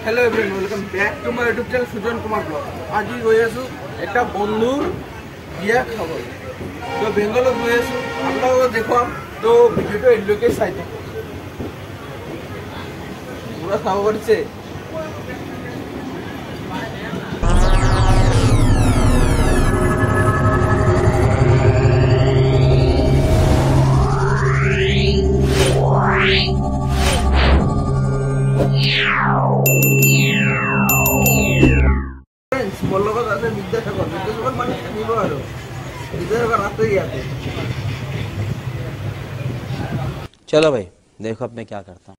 Hello everyone welcome back to my YouTube channel Sujan Kumar blog. आज गई आसो एक बंधुर बिया खाब तो बेंगल गई आसो आपको देखो तो भिडिओ एंडলৈকে চাই पूरा चाब पारिছে। चलो भाई देखो अब मैं क्या करता हूँ।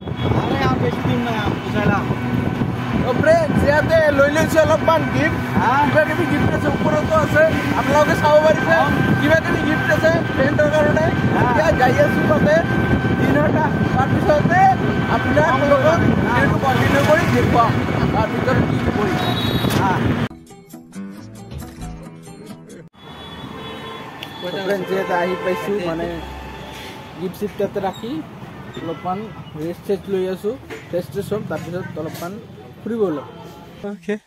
फ्रेंड्स ইয়াতে লৈ লৈছে অলপমান গিফ্ট কিবা কিবি গিফ্ট আছে ওপৰতো আছে আপোনালোকে চাব পাৰিছে কিবা কিবি গিফ্ট আছে ফ্ৰেণ্ডৰ কাৰণে এতিয়া যাই আছো তাতে দিনটা তাৰপিছতে আপোনাৰ লগত ভিডিঅ'টো কণ্টিনিউ কৰি দেখুৱাম তাৰ ভিতৰত কি কৰিম। फ्रेंड्स ইয়াতে আহি পাইছো মানে গিফ্ট চিফ্ট তাতে ৰাখি অলপমান ৰেষ্ট লৈ আছো টেষ্ট হ'ম তাৰপিছত অলপমান ফুৰিব ওলাম। Okay.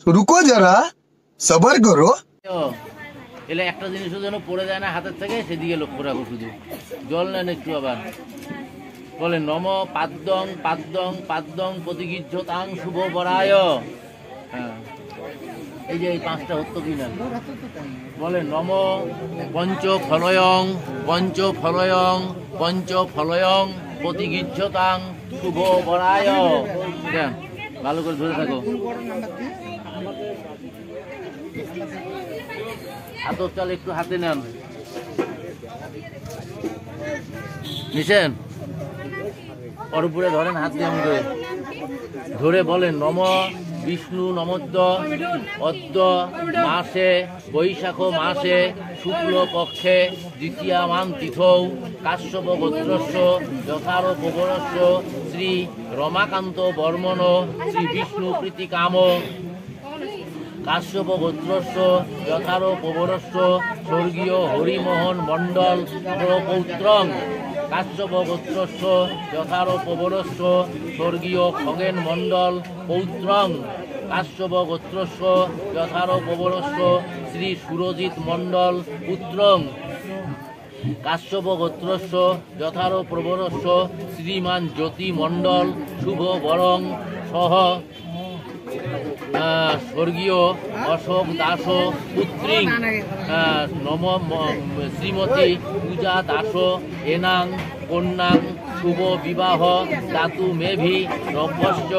रुको जरा सबर करो। এলে একটা জিনিসও যেন পড়ে যায় না হাতের থেকে, সেদিকে লক্ষ্য রাখো শুধু। জল নেন একটু আবার। বলেন নম পাদ্যং পাদ্যং পাদ্যং প্রতিগিজ্যতাং শুভ বরায়। হ্যাঁ, এই যে এই পাঁচটা হতো কি না, বলেন নম পঞ্চ ফলয়ং পঞ্চ ফলয়ং পঞ্চ ফলয়ং প্রতিগিজ্যতাং শুভ বরায়। ভালো করে ধরে থাকো। হাতের চাল একটু হাতে নেন, নিছেন ওর উপরে ধরেন হাত দিয়ে করে ধরে বলেন নম বিষ্ণু নমদ্য অদ্য মাসে বৈশাখ মাসে শুক্ল পক্ষে দ্বিতীয়ামান তিথৌ কাশ্যপ গোত্রস্য যথারোপবরস্য শ্রী রমাকান্ত বর্মণ শ্রী বিষ্ণু প্রীতিকাম কাশ্যপ গোত্রস্য যথারোপবরস্য স্বর্গীয় হরিমোহন মণ্ডল প্রপৌত্রং কাশ্যপ গোত্রস্য যথারোপবরস্য স্বর্গীয় খগেন মণ্ডল পৌত্রং কাশ্যপ গোত্রস্য যথারোপবরস্য শ্রী সুরজিৎ মণ্ডল পুত্রং কাশ্যপ গোত্রস্য যথারোপবরস্য শ্রীমান জ্যোতি মণ্ডল শুভ বরং সহ স্বর্গীয় অশোক দাস পুত্রী নম শ্রীমতী পূজা দাস এনাং কন্যাং শুভ বিবাহ দাতু মেভি নভ্যশ্চ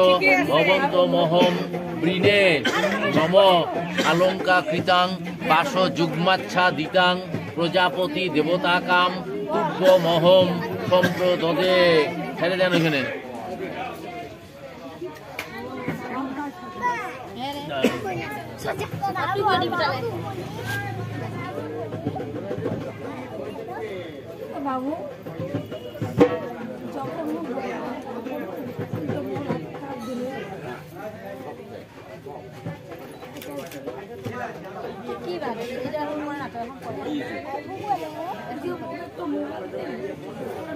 ভবন্ত মহম বৃণে নম আলঙ্কা কৃতাং বাস যুগ্মাচ্ছা দিতাং প্রজাপতি দেবতাকাম তুব্য মহম সম্প্রদদে। ছেড়ে দেন ওখানে। বাবু কি বাবা এটা মনে না তো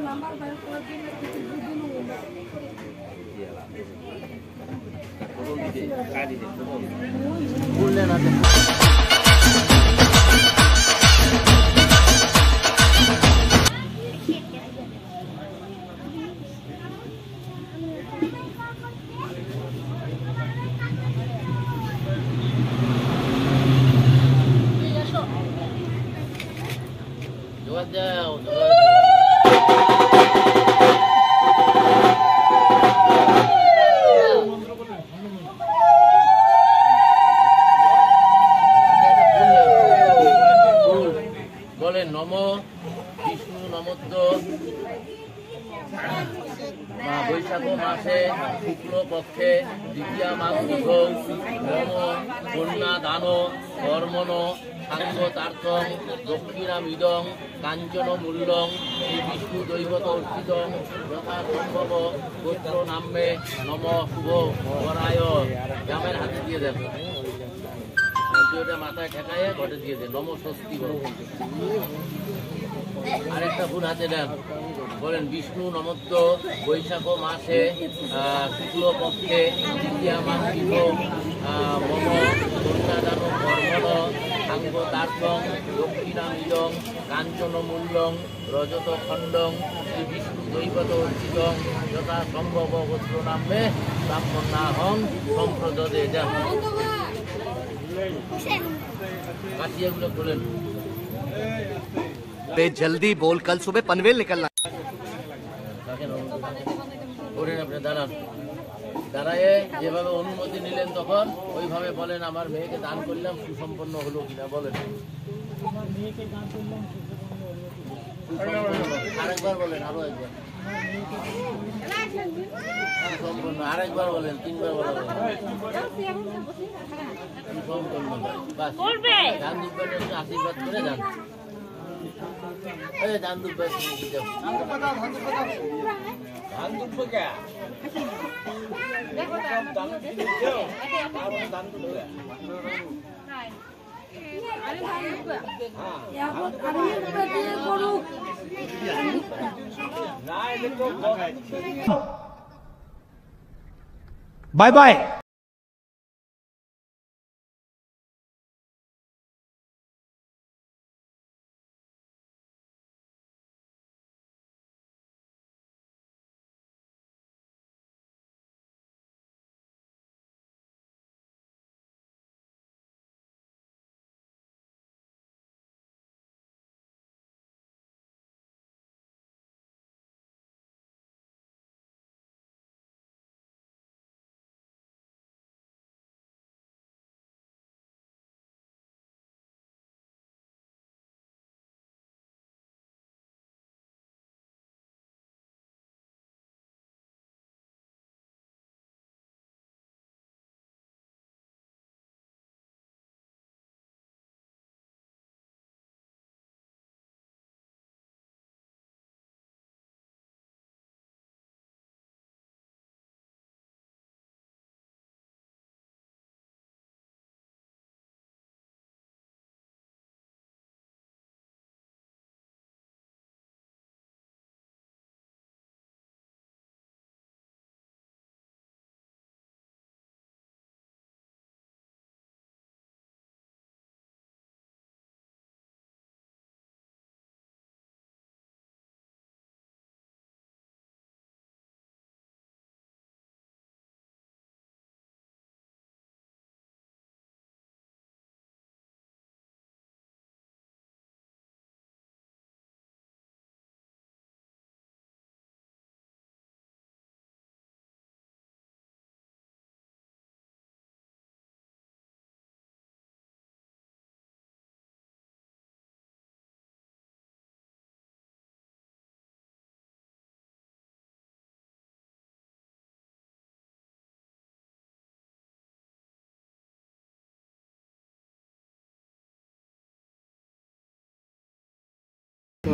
নাম্বার বের করে দিন বলেন নম বিষ্ণু নমদ্য বৈশাখ মাসে শুক্ল পক্ষে দ্বিতীয়া মাস নম কন্যা দান কর্মণ সাঙ্গতার্থং দক্ষিণামিদং কাঞ্চন মূল্যং শ্রী বিষ্ণু দৈবত অর্চিতং যথা সম্ভব গোত্র নামে নম শুভ বরায়। জামের হাতে দিয়ে দেন, ওটা মাথায় ঠেকায় ঘটে দিয়ে দেন নম স্বস্তি। আরেকটা ফুল হাতে দেন, বলেন বিষ্ণু নমদ্য বৈশাখ মাসে শুক্ল পক্ষে দ্বিতীয়া মাস মম কন্যাদান কর্মণ সাঙ্গতার্থং দক্ষিণামিদং কাঞ্চন মূল্যং রজত খণ্ডং শ্রী বিষ্ণু দৈবত অর্চিতং যথা সম্ভব গোত্র নামে ব্রাহ্মণাহং সম্প্রদদে। যান কাটিয়ে এগুলো বলেন। जल्दी बोल, कल सुबह पनवेल निकलना। দাঁড়ান, দাঁড়ায় যেভাবে অনুমতি নিলেন তখন ওইভাবে বলেন আমার মেয়েকে দান করলাম সুসম্পন্ন হলো কিনা বলেন। আরেকবার বলেন, আরো একবার সুসম্পন্ন, আরেকবার বলেন, তিনবার বলেন সুসম্পন্ন। বাস ধান দুব্বার আশীর্বাদ করে যান। ধান দুব্বার ধান দুব্ব কে बाय बाय।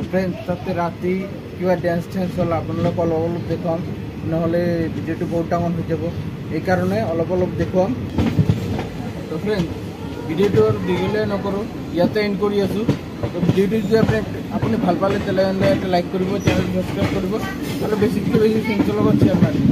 ফ্ৰেণ্ডছ তাতে ৰাতি কিবা ডেন্স টেন্স হ'ল আপোনালোক অলপ অলপ দেখুৱাম নহ'লে ভিডিঅ'টো বহুত ডাঙৰ হৈ যাব এইকাৰণে অলপ অলপ দেখুৱাম তো ফ্ৰেণ্ডছ ভিডিঅ'টো আৰু দীঘলীয়া নকৰোঁ ইয়াতে এণ্ড কৰি আছোঁ তো ভিডিঅ'টো যদি আপুনি ভাল পালে তেনেহ'লে এটা লাইক কৰিব চেনেল ছাবস্ক্ৰাইব কৰিব আৰু বেছিতকৈ বেছি ফ্ৰেণ্ডছৰ লগত শ্বেয়াৰ মাৰিব